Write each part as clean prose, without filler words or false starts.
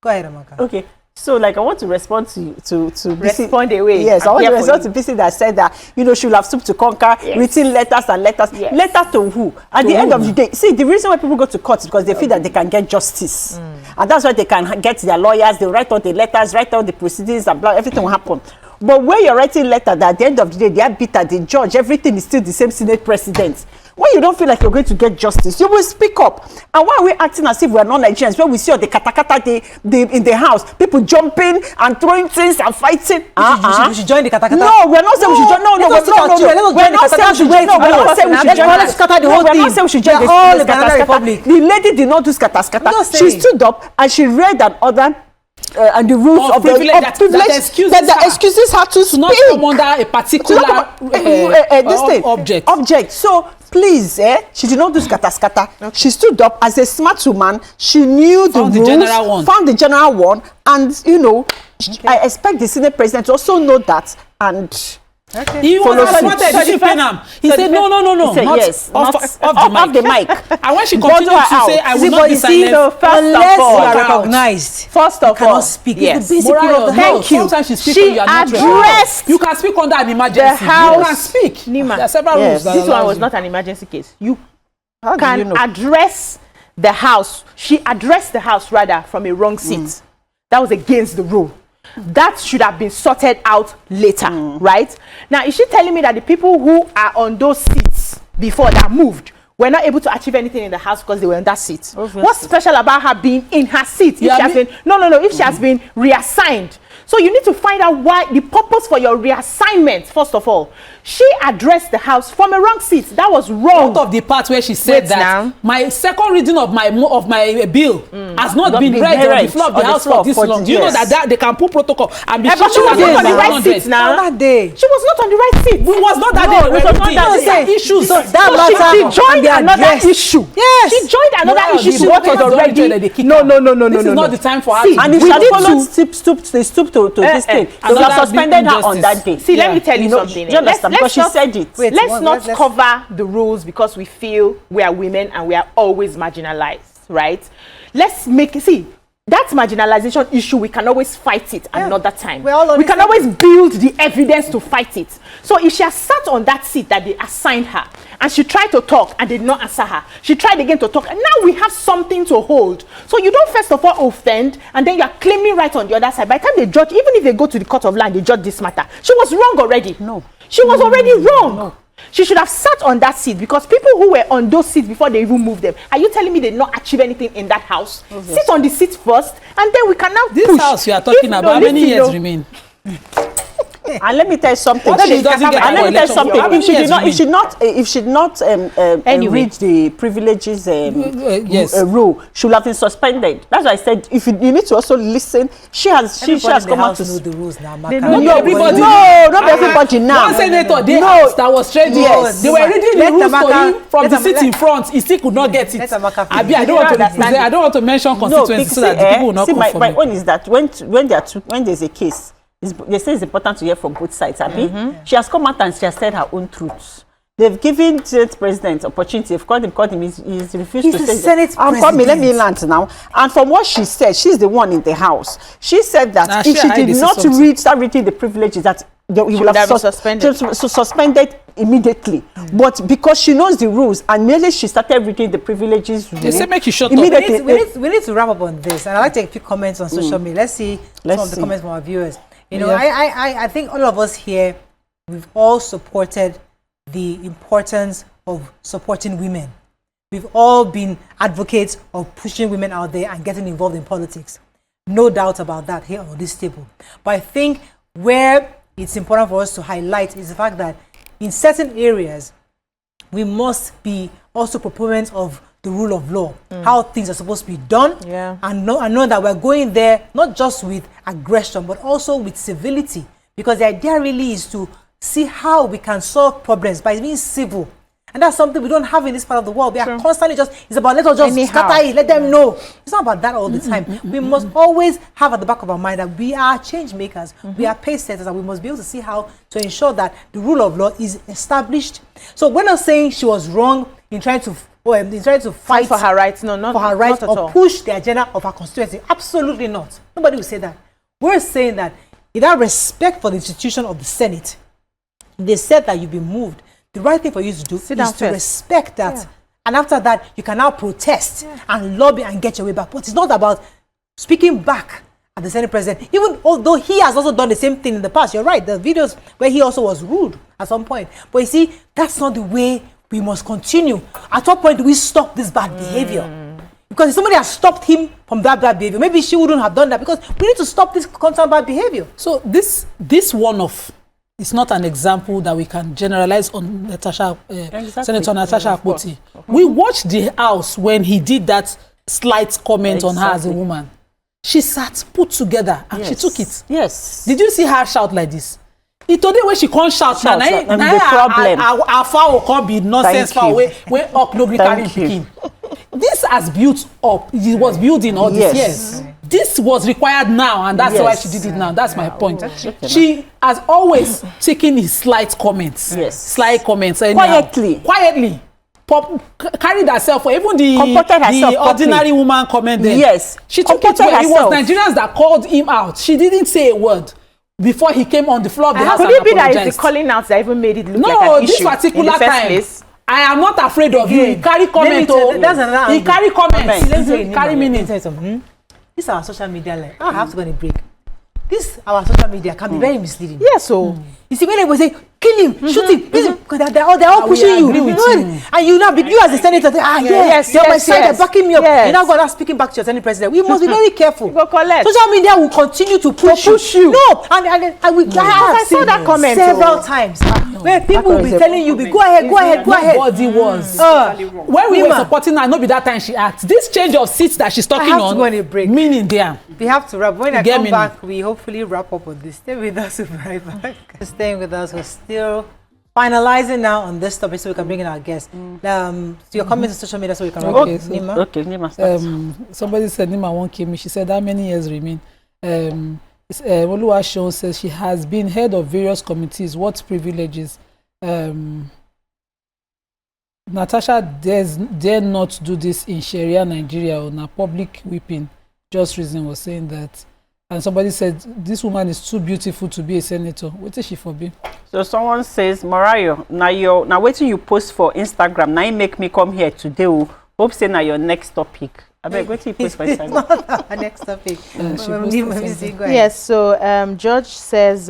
Go ahead, Amaka. Okay. So, like, I want to respond to respond away. Yes, I want to respond to Beecee that said that, you know, she will have soup to conquer, written letters and letters. Yes. Letter to who? At the end of the day, see, the reason why people go to court is because they feel that they can get justice. And that's why they can get their lawyers, they write all the letters, write all the proceedings, and blah, everything will happen. But when you're writing letter that at the end of the day, they are bitter, the judge, everything is still the same Senate president. When you don't feel like you're going to get justice, you will speak up. And why are we acting as if we are not Nigerians? When we see all the katakata in the house, people jumping and throwing things and fighting. We should join the katakata. No, we're not saying we should join. No, we're not saying we should join. No, we're not saying we should join. We're not saying we should join the katakata. The lady did not do katakata. She stood up and she read an order. And the rules of privilege that excuses her to speak. Not come under a particular object. So please, she did not do scatter. Okay. She stood up as a smart woman. She knew the rules, found the general one, and you know, I expect the Senate president to also know that and. Okay. He was He said no. Said, yes, off the mic. And when she continued to say, I will not be silent. So unless you are recognized, first of all, cannot speak. Yes. It's the basic of the Thank you. Sometimes she addressed. You can speak under an emergency. The house. You can speak. Nima, there are several rules. This one was not an emergency case. You can address the house. She addressed the house rather from a wrong seat. That was against the rule. That should have been sorted out later, right? Now, is she telling me that the people who are on those seats before that moved were not able to achieve anything in the house because they were on that seat? Obviously. What's special about her being in her seat? If she has been, if she has been reassigned. So you need to find out why, the purpose for your reassignment, first of all. She addressed the house from a wrong seat. That was wrong. Out of the part where she said my second reading of my bill has not been read on the floor of the house for this long. Do you know that they can put protocol and be sure she was not on the right seat now? That day. She was not on the right seat. It was not that day. It was not that day. Issues. So that she joined another issue. Yes. She joined another issue. What was already. No. This is not the time for her. And if she had followed stoop to this thing, they would have suspended her on that day. See, let me tell you something. Do you understand? Because she said it. Let's not cover the rules because we feel we are women and we are always marginalized, right? Let's make that marginalization issue, we can always fight it another time. We can always build the evidence to fight it. So if she has sat on that seat that they assigned her and she tried to talk and they did not answer her, she tried again to talk, and now we have something to hold. So you don't first of all offend and then you are claiming right on the other side. By the time they judge, even if they go to the court of law and they judge this matter, she was wrong already. No. She was already wrong. No. She should have sat on that seat because people who were on those seats before they even moved them. Are you telling me they did not achieve anything in that house? Obviously. Sit on the seat first and then we can now this push. House you are talking about, how many years remain? And let me tell you something. If she did not reach the privileges rule, she would have been suspended. That's why I said if you need to also listen. She has come out to know the rules now. not everybody now. One senator that was trained. Yes, they were reading the rules for him from the seat in front. He still could not get it. I don't want to mention constituencies so that the people will not come for me. My own is that when there's a case, they say it's important to hear from both sides. She has come out and she has said her own truths. They've given the Senate president opportunity. They've called him. He's refused to say. Senate president. Let me land now. And from what she said, she's the one in the house. She said that if she did not start reading the privileges, that he will have suspended immediately. But because she knows the rules, and merely she started reading the privileges, they say make you shut up. We need to wrap up on this, and I'd like to take a few comments on social media. Let's see some of the comments from our viewers. I think all of us here, we've all supported the importance of supporting women. We've all been advocates of pushing women out there and getting involved in politics. No doubt about that here on this table. But I think where it's important for us to highlight is the fact that in certain areas, we must be also proponents of the rule of law, how things are supposed to be done, and know that we're going there not just with aggression, but also with civility. Because the idea really is to see how we can solve problems by being civil. And that's something we don't have in this part of the world. We are constantly it's about let us just scatter it, let them know. It's not about that all the time. We must always have at the back of our mind that we are change makers, we are pace setters, and we must be able to see how to ensure that the rule of law is established. So we're not saying she was wrong in trying to he's trying to fight for her rights. No, not for her rights, not at or all. push the agenda of her constituency. Absolutely not. Nobody will say that. We're saying that without respect for the institution of the Senate, they said that you've been moved. The right thing for you to do is to respect that. Yeah. And after that, you can now protest and lobby and get your way back. But it's not about speaking back at the Senate President, even although he has also done the same thing in the past. You're right, the videos where he also was rude at some point. But you see, that's not the way we must continue. At what point do we stop this bad behavior? Because if somebody has stopped him from that bad behavior, maybe she wouldn't have done that, because we need to stop this constant bad behavior. So this one-off is not an example that we can generalize on Natasha, Senator Natasha Akpoti. We watched the house when he did that slight comment on her as a woman. She sat, put together, and she took it. Yes. Did you see her shout like this? Today when she can't shout, the problem. Our foul can't be nonsense far away. When up nobody carrying picking. This has built up. It was building all these years. This was required now, and that's why she did it now. That's my point. She has always taken his slight comments. Slight comments. Quietly. Carried herself, or even the ordinary woman comment there. She took it where it was Nigerians that called him out. She didn't say a word before he came on the floor of the house and apologized. Could it be that it's the calling out that even made it look like an issue? No, this particular time, I am not afraid of you. He carry comment. He carry comments. Carry meaning. This is our social media life. I have to go on a break. This our social media can be very misleading. Yes, so you see when they will say kill him, shoot him, because they're all pushing you. And you now, you as the senator, they're on my side, they're backing me up. You're now going to speaking back to your Senate President. We must be very careful. Social media will continue to push you. No, and I saw that comment several times where people will be telling you, go ahead. Nobody was. When we were supporting her, not be that time she asked. This change of seats that she's talking on, meaning there. We have to wrap. When I come back, we hopefully wrap up on this. Stay with us, we'll be right back. Staying with us, we're still finalizing now on this topic so we can bring in our guests. So your comments on social media so we can wrap up. Nima. Somebody said Nima won't kill me. She said, how many years remain? Oluwaseun says she has been head of various committees. What privileges? Natasha dare not do this in Sharia Nigeria on a public whipping. Just Reason was saying that. And somebody said, this woman is too beautiful to be a senator. What is she for be? So someone says, Morayo, now waiting you post for Instagram. Now you make me come here today. Hope say now your next topic. I beg, wait till you post for Instagram. Our next topic. Yes, so George says,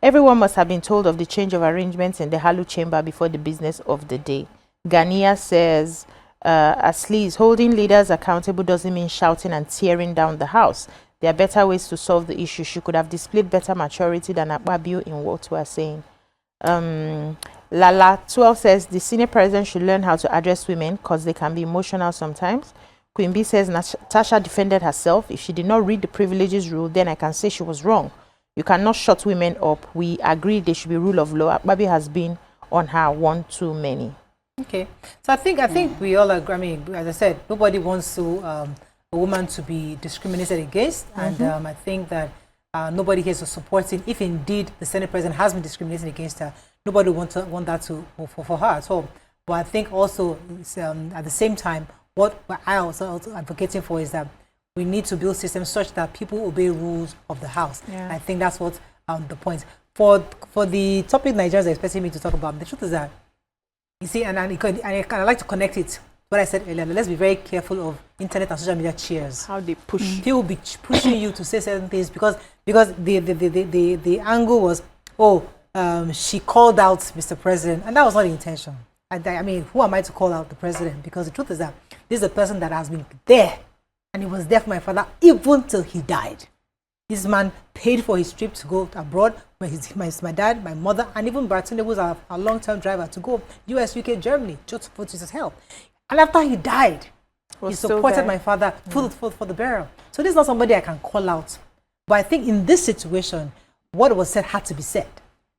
everyone must have been told of the change of arrangements in the Halu chamber before the business of the day. Ghania says, Asli, holding leaders accountable doesn't mean shouting and tearing down the house. There are better ways to solve the issue. She could have displayed better maturity than Akpabio in what we are saying. Lala 12 says the senior president should learn how to address women because they can be emotional sometimes. Queen B says Natasha defended herself. If she did not read the privileges rule, then I can say she was wrong. You cannot shut women up. We agree there should be rule of law. Akpabio has been on her one too many. Okay, so I think we all agree. I mean, as I said, nobody wants to a woman to be discriminated against, and I think that nobody here is supporting. If indeed the Senate President has been discriminated against her, nobody want that to for her at all. But I think also at the same time, what I also advocating for is that we need to build systems such that people obey rules of the house. Yeah. I think that's what the point. For the topic Nigerians are expecting me to talk about, the truth is that, you see, and I like to connect it what I said earlier. Let's be very careful of internet and social media cheers. How they push. People will be pushing you to say certain things because the angle was, she called out Mr. President, and that was not the intention. I mean, who am I to call out the president? Because the truth is that this is a person that has been there, and he was there for my father even till he died. This man paid for his trip to go abroad. My dad, my mother, and even Baratunde, who's our long-term driver, to go US, UK, Germany, just for his help. And after he died, he supported my father for the burial. So this is not somebody I can call out. But I think in this situation, what was said had to be said.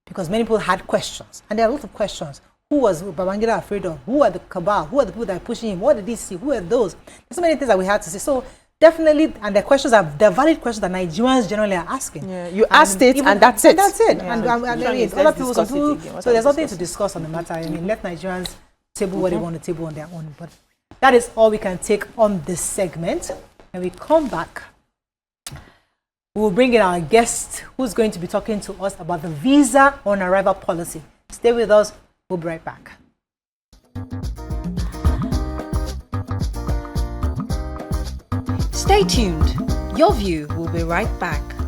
Because many people had questions. And there are a lot of questions. Who was Babangida afraid of? Who are the cabal? Who are the people that are pushing him? What did he see? Who are those? There's so many things that we had to say. So definitely, and the questions they're valid questions that Nigerians generally are asking. Yeah, you asked it, and that's it. That's it. Yeah. And other people do. So there's nothing to discuss on the matter. I mean, let Nigerians table what they want to table on their own. But that is all we can take on this segment. When we come back, we'll bring in our guest who's going to be talking to us about the visa on arrival policy. Stay with us. We'll be right back. Stay tuned. Your View will be right back.